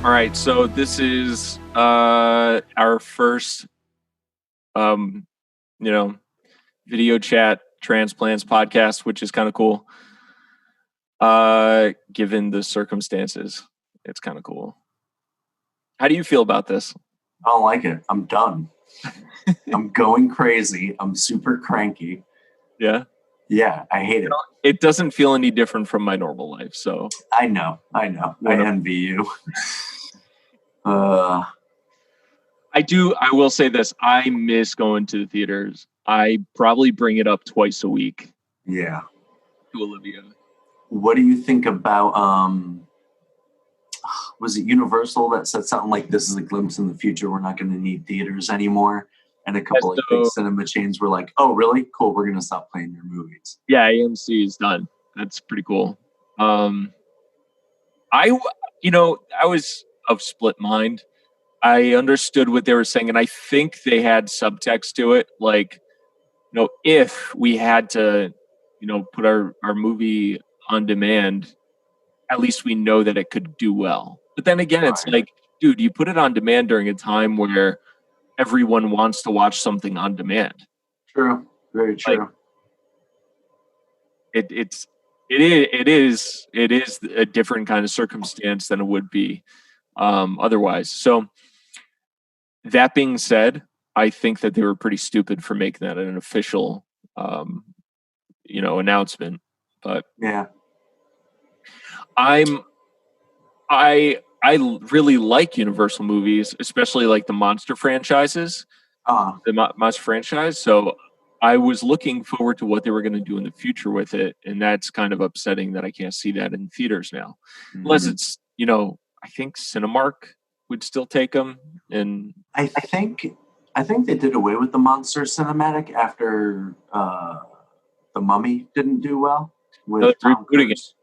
All right, so this is our first, video chat transplants podcast, which is kind of cool. Given the circumstances, it's kind of cool. How do you feel about this? I don't like it. I'm done. I'm going crazy. I'm super cranky. Yeah? Yeah, I hate it. It doesn't feel any different from my normal life, so. I know. I envy you. I will say this. I miss going to the theaters. I probably bring it up twice a week. Yeah. To Olivia. What do you think about, was it Universal that said something like, this is a glimpse in the future, we're not going to need theaters anymore? And a couple of big cinema chains were like, oh, really? Cool, we're going to stop playing your movies. Yeah, AMC is done. That's pretty cool. I was of split mind. I understood what they were saying, and I think they had subtext to it. Like, if we had to, put our movie on demand, at least we know that it could do well. But then again, it's like, dude, you put it on demand during a time where everyone wants to watch something on demand. True. Very true. Like, it is a different kind of circumstance than it would be otherwise. So that being said, I think that they were pretty stupid for making that an official, announcement. But yeah, I really like Universal movies, especially like the monster franchises, the monster franchise. So I was looking forward to what they were going to do in the future with it, and that's kind of upsetting that I can't see that in theaters now, unless it's I think Cinemark would still take them. And I think they did away with the monster cinematic after The Mummy didn't do well. With Tom Cruise.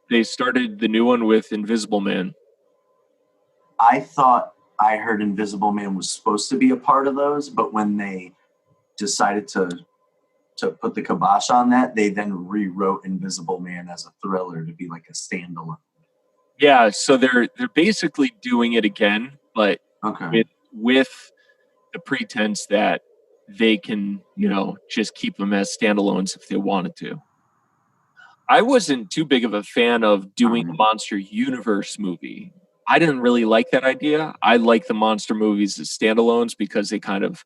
They started the new one with Invisible Man. I thought I heard Invisible Man was supposed to be a part of those, but when they decided to put the kibosh on that, they then rewrote Invisible Man as a thriller to be like a standalone. Yeah, so they're basically doing it again, but with the pretense that they can, just keep them as standalones if they wanted to. I wasn't too big of a fan of doing a Monster Universe movie. I didn't really like that idea. I like the monster movies as standalones because they kind of,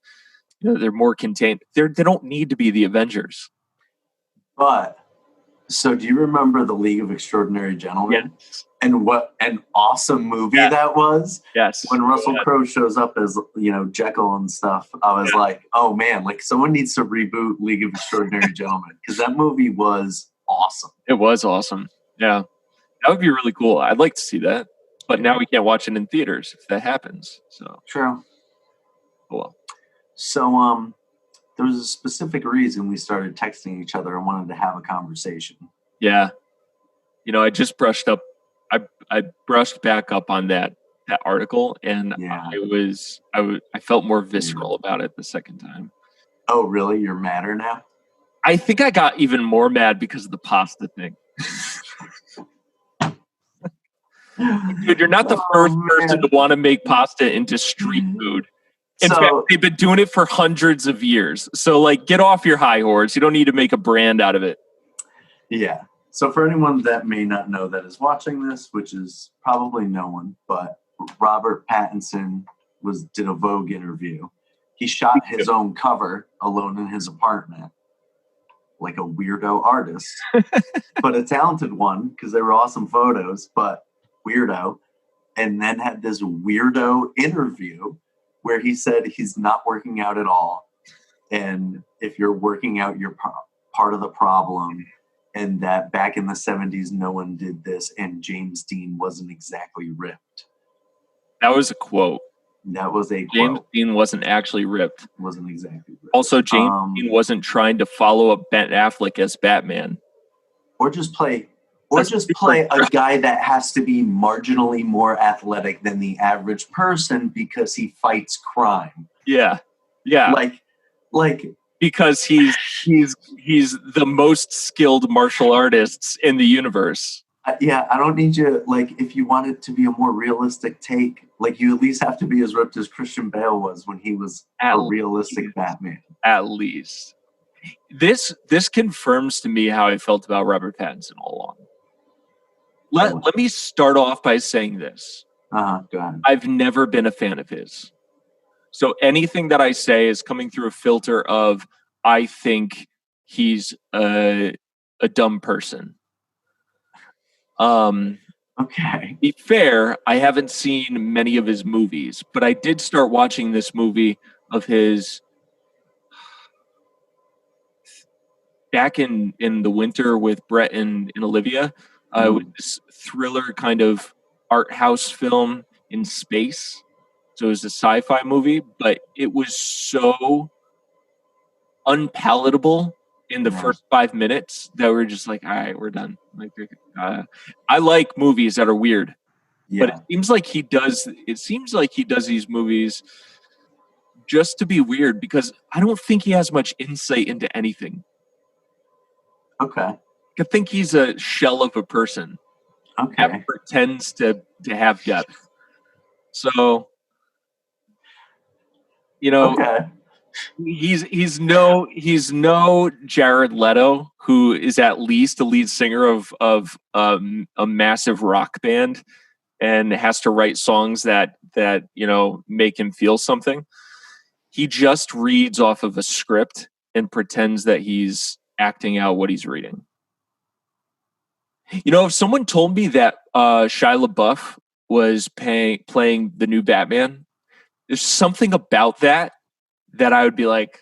they're more contained. They don't need to be the Avengers. But, so do you remember The League of Extraordinary Gentlemen? Yes. And what an awesome movie that was. Yes. When Russell Crowe shows up as, Jekyll and stuff, I was like, oh man, like someone needs to reboot League of Extraordinary Gentlemen, because that movie was awesome. It was awesome. Yeah. That would be really cool. I'd like to see that. But now we can't watch it in theaters if that happens. So true. Oh, well. So there was a specific reason we started texting each other and wanted to have a conversation. Yeah. I just brushed up. I brushed back up on that article, and I felt more visceral about it the second time. Oh, really? You're madder now? I think I got even more mad because of the pasta thing. Dude, you're not the first person to want to make pasta into street food. In fact, they've been doing it for hundreds of years. So, get off your high horse. You don't need to make a brand out of it. Yeah. So for anyone that may not know that is watching this, which is probably no one, but Robert Pattinson did a Vogue interview. He shot his own cover alone in his apartment, like a weirdo artist, but a talented one because they were awesome photos, but weirdo. And then had this weirdo interview where he said he's not working out at all. And if you're working out, you're part of the problem. And that back in the 70s, no one did this, and James Dean wasn't exactly ripped. That was a quote. That was a quote. James Dean wasn't actually ripped. Wasn't exactly ripped. Also, James Dean wasn't trying to follow up Ben Affleck as Batman. Or just play a guy that has to be marginally more athletic than the average person because he fights crime. Yeah. Yeah. Like because he's the most skilled martial artists in the universe. I don't need you, like, if you want it to be a more realistic take, like, you at least have to be as ripped as Christian Bale was when he was a realistic Batman. At least. This confirms to me how I felt about Robert Pattinson all along. Let me start off by saying this. Go ahead. I've never been a fan of his. So anything that I say is coming through a filter of, I think he's a dumb person. Okay. To be fair, I haven't seen many of his movies, but I did start watching this movie of his back in the winter with Brett and Olivia. With this thriller kind of art house film in space. So it was a sci-fi movie, but it was so unpalatable in the first 5 minutes that we're just like, all right, we're done. Like, I like movies that are weird, but it seems like he does these movies just to be weird, because I don't think he has much insight into anything. Okay. I think he's a shell of a person. Okay. That pretends to have depth. So, okay. He's no Jared Leto, who is at least the lead singer of a massive rock band and has to write songs that make him feel something. He just reads off of a script and pretends that he's acting out what he's reading. If someone told me that Shia LaBeouf was playing the new Batman, there's something about that I would be like,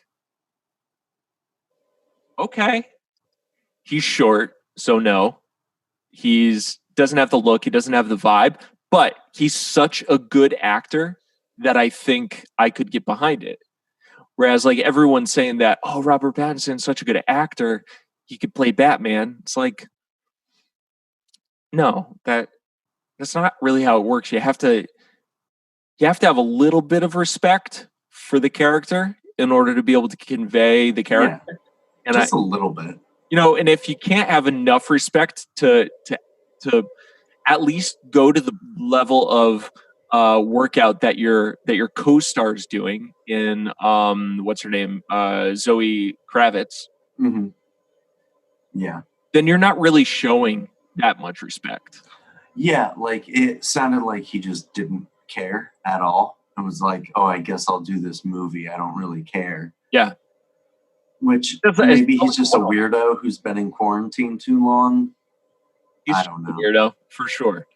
okay. He's short, so no. He's doesn't have the look, he doesn't have the vibe, but he's such a good actor that I think I could get behind it. Whereas, like, everyone's saying that, oh, Robert Pattinson's such a good actor, he could play Batman. It's like, no, that's not really how it works. You have to have a little bit of respect for the character in order to be able to convey the character. Yeah, and just a little bit. And if you can't have enough respect to at least go to the level of workout that your co-star is doing in what's her name, Zoe Kravitz. Mm-hmm. Yeah. Then you're not really showing that much respect. Yeah, like, it sounded like he just didn't care at all. It was like, oh, I guess I'll do this movie. I don't really care. Yeah. Which maybe he's just a weirdo who's been in quarantine too long. I don't know. Weirdo, for sure.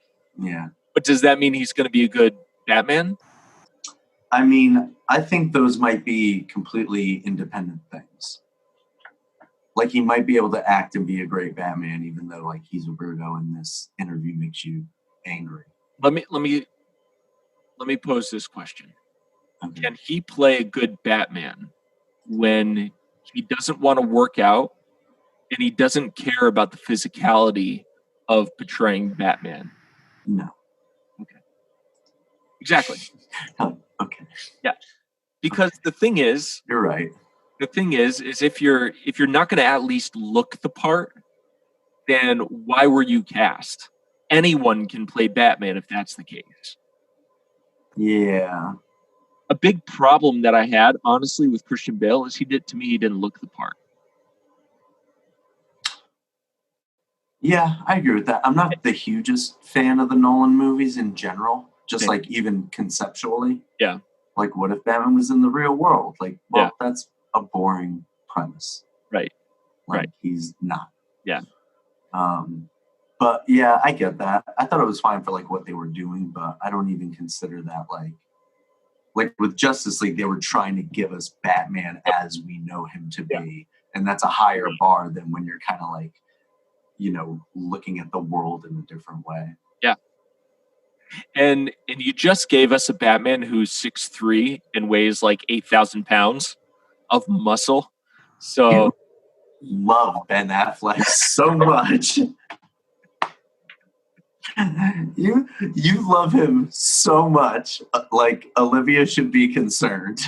Yeah. But does that mean he's going to be a good Batman? I mean, I think those might be completely independent things. Like, he might be able to act and be a great Batman, even though, like, he's a weirdo and this interview makes you angry. Let me pose this question. Okay. Can he play a good Batman when he doesn't want to work out and he doesn't care about the physicality of portraying Batman? No. Okay. Exactly. Okay. Yeah. Because the thing is, you're right. The thing is if you're not going to at least look the part, then why were you cast? Anyone can play Batman if that's the case. Yeah. A big problem that I had, honestly, with Christian Bale is he didn't look the part. Yeah, I agree with that. I'm not the hugest fan of the Nolan movies in general, just like even conceptually. Yeah. Like, what if Batman was in the real world? Like, well, that's a boring premise. Right. Like, he's not. Yeah. But yeah, I get that. I thought it was fine for like what they were doing, but I don't even consider that like with Justice League, they were trying to give us Batman as we know him to be. And that's a higher bar than when you're kind of like, looking at the world in a different way. Yeah. And you just gave us a Batman who's 6'3" and weighs like 8,000 pounds of muscle. So love Ben Affleck so much. You love him so much. Like, Olivia should be concerned.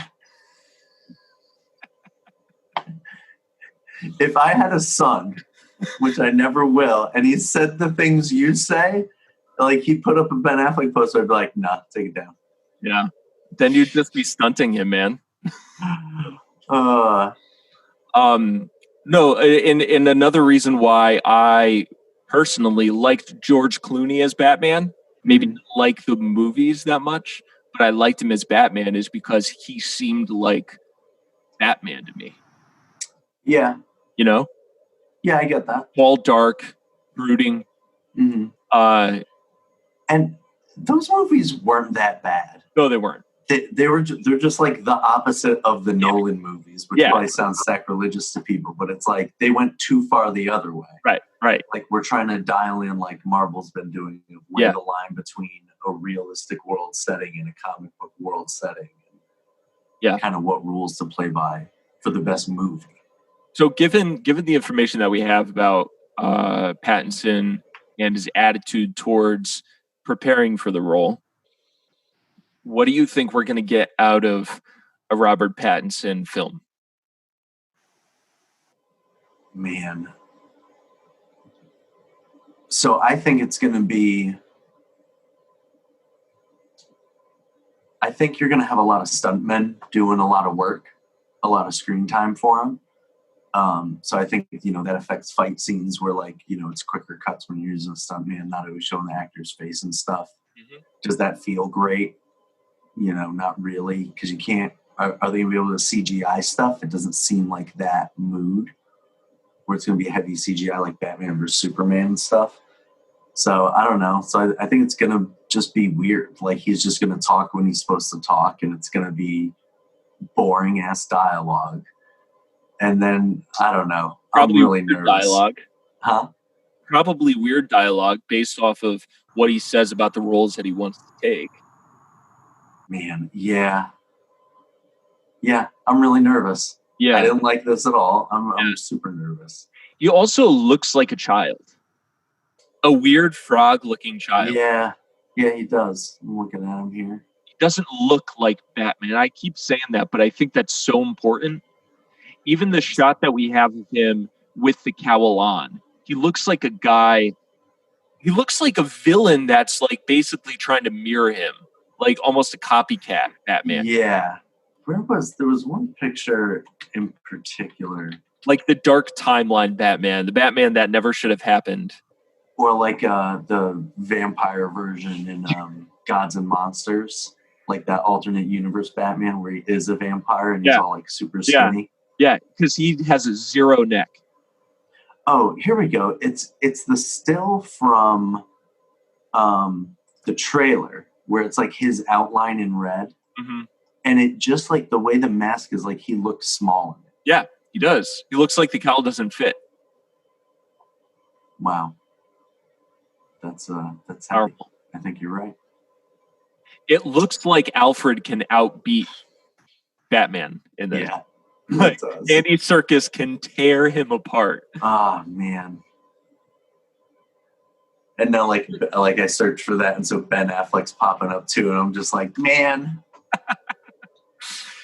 If I had a son which I never will, and he said the things you say, like he put up a Ben Affleck poster, I'd be like, nah, take it down. Yeah. Then you'd just be stunting him, man. No, and another reason why I personally liked George Clooney as Batman, maybe not like the movies that much, but I liked him as Batman is because he seemed like Batman to me. Yeah. You know? Yeah, I get that. All dark, brooding. And those movies weren't that bad. No, they weren't. They're just like the opposite of the Nolan movies, which probably sounds sacrilegious to people, but it's like they went too far the other way. Right. Like we're trying to dial in like Marvel's been doing, where the line between a realistic world setting and a comic book world setting. And kind of what rules to play by for the best movie. So given the information that we have about Pattinson and his attitude towards preparing for the role, what do you think we're going to get out of a Robert Pattinson film? Man. So I think it's going to be... I think you're going to have a lot of stuntmen doing a lot of work, a lot of screen time for him. So I think, that affects fight scenes where it's quicker cuts when you're using a stuntman, not always showing the actor's face and stuff. Does that feel great? Not really, because you can't. Are they going to be able to CGI stuff? It doesn't seem like that mood where it's going to be heavy CGI like Batman versus Superman and stuff. So I don't know. So I think it's going to just be weird. Like he's just going to talk when he's supposed to talk, and it's going to be boring ass dialogue. And then I don't know. Probably I'm really nervous. Dialogue. Huh? Probably weird dialogue based off of what he says about the roles that he wants to take. Man, yeah. Yeah, I'm really nervous. Yeah. I didn't like this at all. I'm super nervous. He also looks like a child. A weird frog-looking child. Yeah, he does. I'm looking at him here. He doesn't look like Batman. I keep saying that, but I think that's so important. Even the shot that we have of him with the cowl on, he looks like a guy. He looks like a villain that's like basically trying to mirror him, like almost a copycat Batman. Yeah. There was one picture in particular, like the dark timeline Batman, the Batman that never should have happened, or like the vampire version in Gods and Monsters, like that alternate universe Batman where he is a vampire and he's all like super skinny. Yeah, because he has a zero neck. Oh, here we go. It's the still from the trailer where it's like his outline in red. And it just like the way the mask is, like he looks small in it. Yeah, he does. He looks like the cowl doesn't fit. Wow. That's powerful. I think you're right. It looks like Alfred can outbeat Batman in this. Yeah. Like, Andy Serkis can tear him apart. Oh man. And now like I searched for that, and so Ben Affleck's popping up too, and I'm just like, man.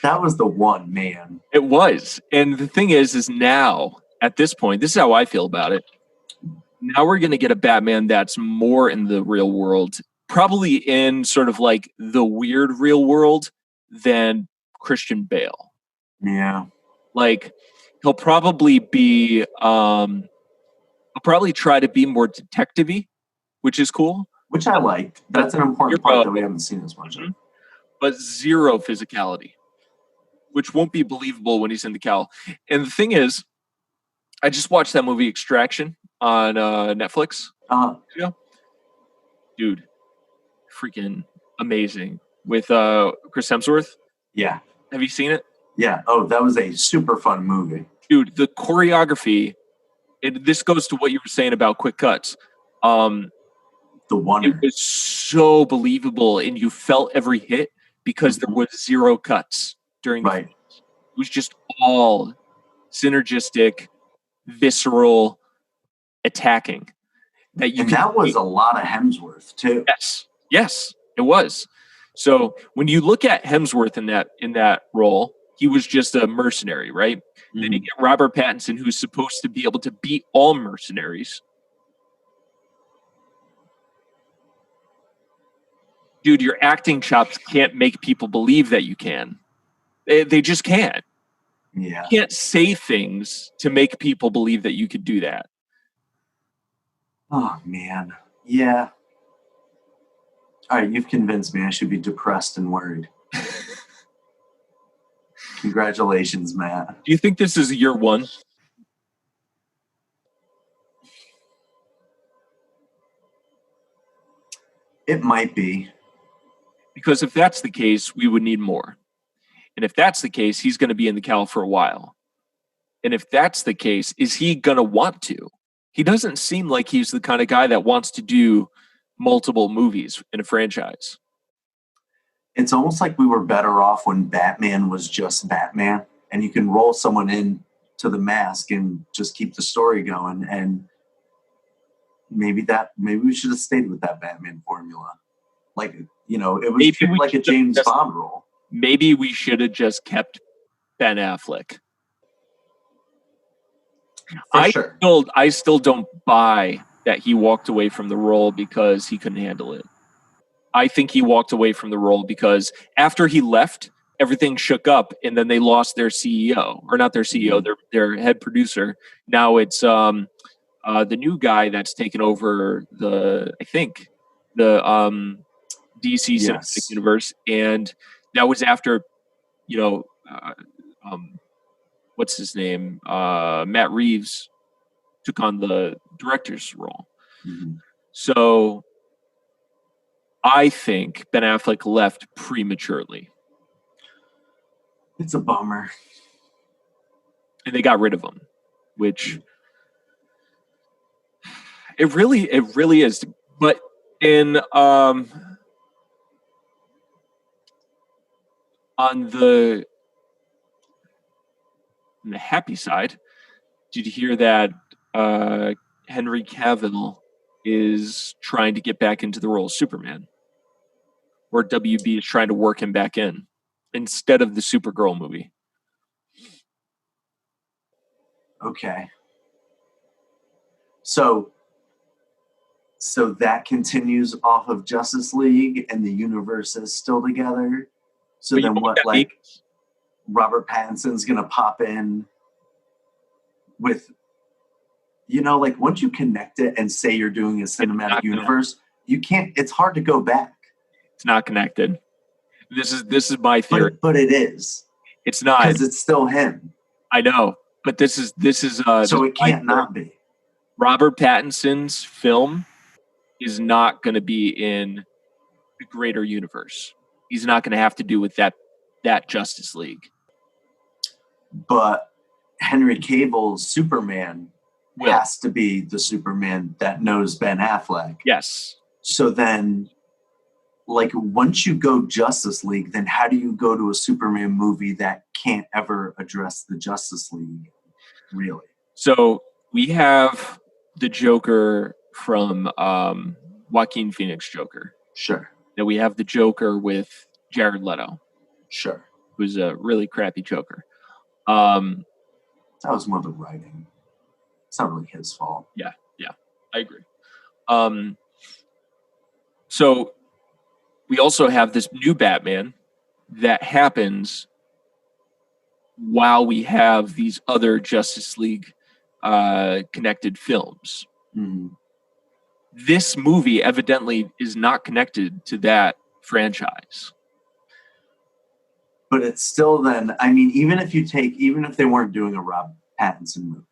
That was the one, man. It was. And the thing is now, at this point, this is how I feel about it. Now we're going to get a Batman that's more in the real world, probably in sort of like the weird real world than Christian Bale. Yeah. Like, he'll probably be, he'll probably try to be more detective-y, which is cool. Which I like. That's an important part that we haven't seen as much of. But zero physicality, which won't be believable when he's in the cowl. And the thing is, I just watched that movie Extraction on Netflix. Dude, freaking amazing. With Chris Hemsworth. Yeah. Have you seen it? Yeah. Oh, that was a super fun movie. Dude, the choreography, this goes to what you were saying about quick cuts. The wonder. It was so believable, and you felt every hit because there was zero cuts during the film. It was just all synergistic, visceral attacking. That was a lot of Hemsworth too. Yes, it was. So when you look at Hemsworth in that role, he was just a mercenary, right? Mm-hmm. Then you get Robert Pattinson, who's supposed to be able to beat all mercenaries. Dude, your acting chops can't make people believe that you can. They just can't. Yeah. You can't say things to make people believe that you could do that. Oh, man. Yeah. All right, you've convinced me I should be depressed and worried. Congratulations, Matt. Do you think this is year one? It might be. Because if that's the case, we would need more. And if that's the case, he's going to be in the Cal for a while. And if that's the case, is he going to want to? He doesn't seem like he's the kind of guy that wants to do multiple movies in a franchise. It's almost like we were better off when Batman was just Batman, and you can roll someone in to the mask and just keep the story going. And maybe we should have stayed with that Batman formula. Like, it was like a James Bond role. Maybe we should have just kept Ben Affleck. I still don't buy that he walked away from the role because he couldn't handle it. I think he walked away from the role because after he left, everything shook up, and then they lost their CEO, or not their CEO, their head producer. Now it's the new guy that's taken over the DC Cinematic Universe, and that was after, what's his name? Matt Reeves took on the director's role. Mm-hmm. So I think Ben Affleck left prematurely. It's a bummer. And they got rid of him, which it really is. But in on the happy side, did you hear that Henry Cavill is trying to get back into the role of Superman? Or WB is trying to work him back in instead of the Supergirl movie. Okay. So that continues off of Justice League and the universe is still together. So then what, like, Robert Pattinson's going to pop in with, like, once you connect it and say you're doing a cinematic universe, you can't, it's hard to go back. It's not connected. This is my theory. But it is. It's not. Because it's still him. I know. But this is so it can't not be. Robert Pattinson's film is not going to be in the greater universe. He's not going to have to do with that Justice League. But Henry Cavill's Superman has to be the Superman that knows Ben Affleck. Yes. So then, like, once you go Justice League, then how do you go to a Superman movie that can't ever address the Justice League, really? So we have the Joker from Joaquin Phoenix Joker. Sure. Then we have the Joker with Jared Leto. Sure. Who's a really crappy Joker. That was more the writing. It's not really his fault. Yeah, I agree. So we also have this new Batman that happens while we have these other Justice League connected films. Mm-hmm. This movie evidently is not connected to that franchise. But it's still then, I mean, even if they weren't doing a Rob Pattinson movie,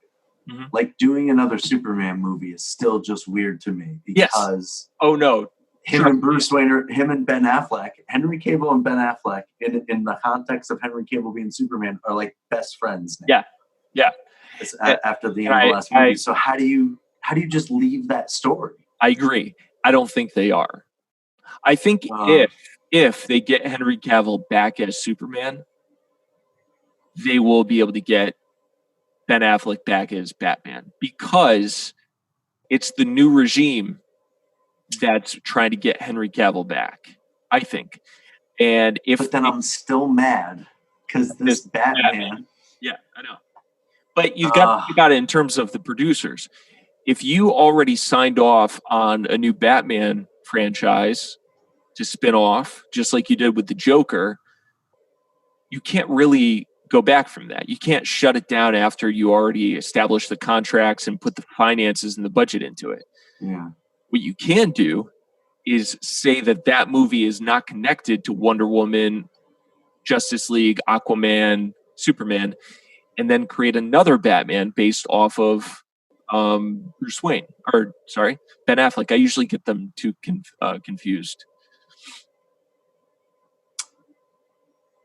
mm-hmm. like doing another Superman movie is still just weird to me because oh no, him and Bruce Wayne, him and Ben Affleck, Henry Cavill and Ben Affleck, in the context of Henry Cavill being Superman, are like best friends now. Yeah. After the end of the last movie. So how do you just leave that story? I agree. I don't think they are. I think if they get Henry Cavill back as Superman, they will be able to get Ben Affleck back as Batman because it's the new regime that's trying to get Henry Cavill back, I think. But then I'm still mad Because this Batman. Yeah, I know. But you've got to think about it in terms of the producers. If you already signed off on a new Batman franchise to spin off, just like you did with the Joker, you can't really go back from that. You can't shut it down after you already established the contracts and put the finances and the budget into it. Yeah. What you can do is say that movie is not connected to Wonder Woman, Justice League, Aquaman, Superman, and then create another Batman based off of Bruce Wayne, Ben Affleck. I usually get them too confused.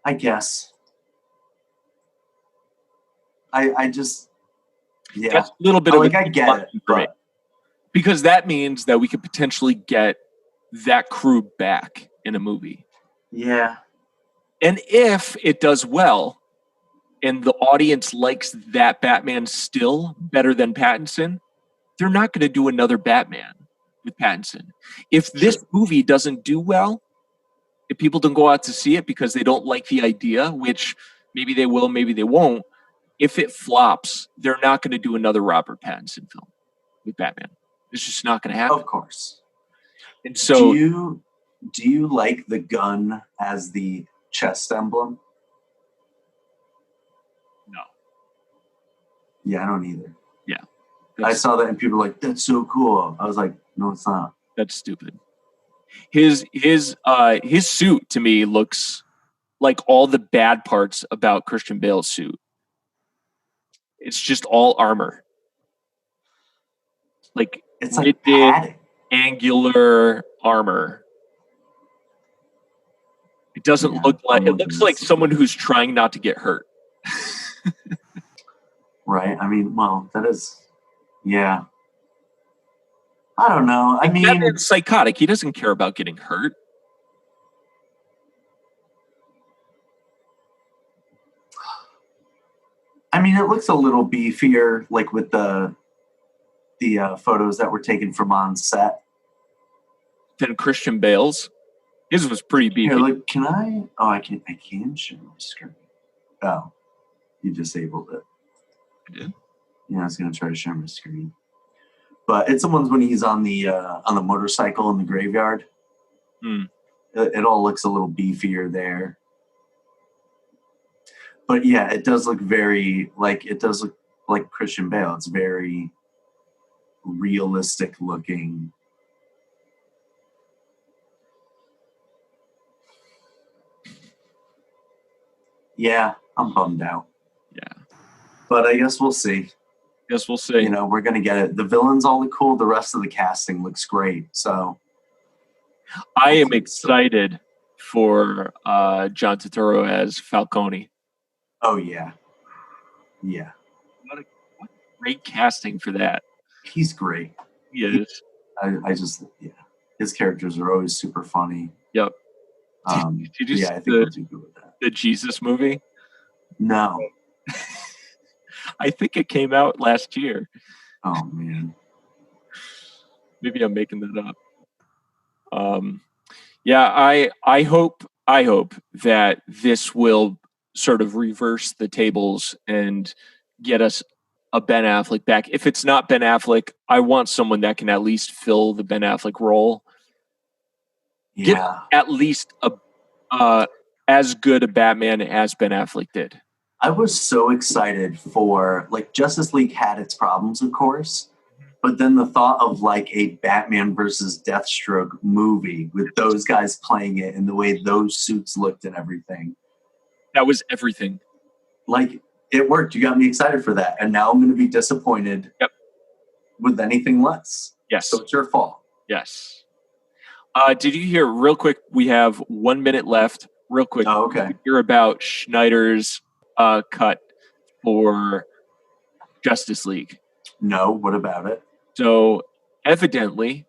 I guess. I just, yeah. That's a little bit I get it, but because that means that we could potentially get that crew back in a movie. Yeah. And if it does well and the audience likes that Batman still better than Pattinson, they're not going to do another Batman with Pattinson. If this movie doesn't do well, if people don't go out to see it because they don't like the idea, which maybe they will, maybe they won't, if it flops, they're not going to do another Robert Pattinson film with Batman. It's just not going to happen. Of course. And so, do you like the gun as the chest emblem? No. Yeah, I don't either. Yeah. I saw that and people were like, "That's so cool." I was like, "No, it's not." That's stupid. His suit to me looks like all the bad parts about Christian Bale's suit. It's just all armor. Like it's like padding. Angular armor. It doesn't look like it looks like someone who's trying not to get hurt. Right. I mean, well, that is, yeah. I don't know. I mean, Batman's psychotic. He doesn't care about getting hurt. I mean, it looks a little beefier, like with the photos that were taken from on set. Than Christian Bale's. His was pretty beefy. Here, look, can I? Oh, I can share my screen. Oh, you disabled it. I did. Yeah, I was gonna try to share my screen, but it's the ones when he's on the motorcycle in the graveyard. It all looks a little beefier there. But yeah, it does look like Christian Bale. It's very realistic looking. Yeah, I'm bummed out. Yeah. But I guess we'll see. You know, we're going to get it. The villains all look cool. The rest of the casting looks great. So I am excited for John Turturro as Falcone. Oh, yeah. Yeah. What great casting for that. He's great. He is. I just, yeah. His characters are always super funny. Yep. Did you see I think we'll do good with that. The Jesus movie? No. I think it came out last year. Oh, man. Maybe I'm making that up. Yeah, I hope that this will sort of reverse the tables and get us a Ben Affleck back. If it's not Ben Affleck, I want someone that can at least fill the Ben Affleck role. Yeah. Get at least as good a Batman as Ben Affleck did. I was so excited for, like, Justice League had its problems, of course, but then the thought of like a Batman versus Deathstroke movie with those guys playing it and the way those suits looked and everything. That was everything. Like, it worked. You got me excited for that. And now I'm going to be disappointed with anything less. Yes. So it's your fault. Yes. Did you hear, real quick, we have 1 minute left, real quick. Oh, okay. Did you hear about Schneider's cut for Justice League? No, what about it? So evidently,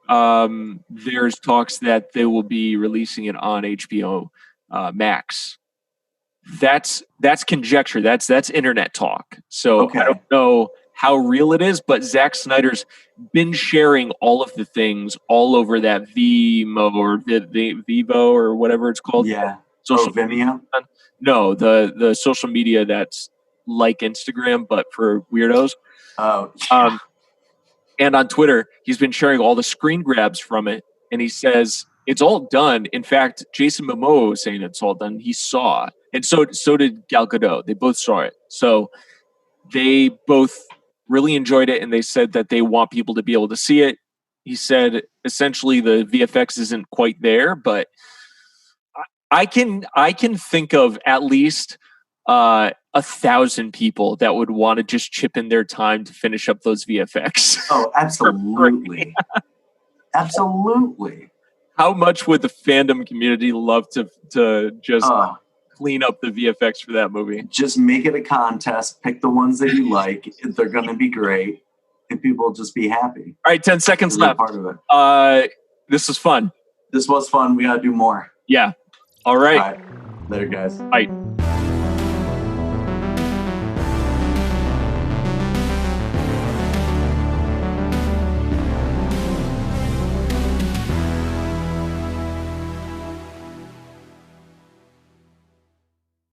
there's talks that they will be releasing it on HBO Max. That's conjecture. That's internet talk. So okay. I don't know how real it is, but Zack Snyder's been sharing all of the things all over that Vimo or the Vivo or whatever it's called. Yeah. social Vimeo? No, the social media that's like Instagram, but for weirdos. Oh, yeah. And on Twitter, he's been sharing all the screen grabs from it. And he says, it's all done. In fact, Jason Momoa was saying it's all done. He saw. And so did Gal Gadot. They both saw it. So they both really enjoyed it. And they said that they want people to be able to see it. He said, essentially, the VFX isn't quite there, but I can think of at least 1,000 people that would want to just chip in their time to finish up those VFX. Oh, absolutely. Absolutely. How much would the fandom community love to just clean up the VFX for that movie? Just make it a contest. Pick the ones that you like. They're going to be great. And people will just be happy. All right, 10 seconds left. Part of it. This was fun. This was fun. We got to do more. Yeah. All right. Later, guys. Bye.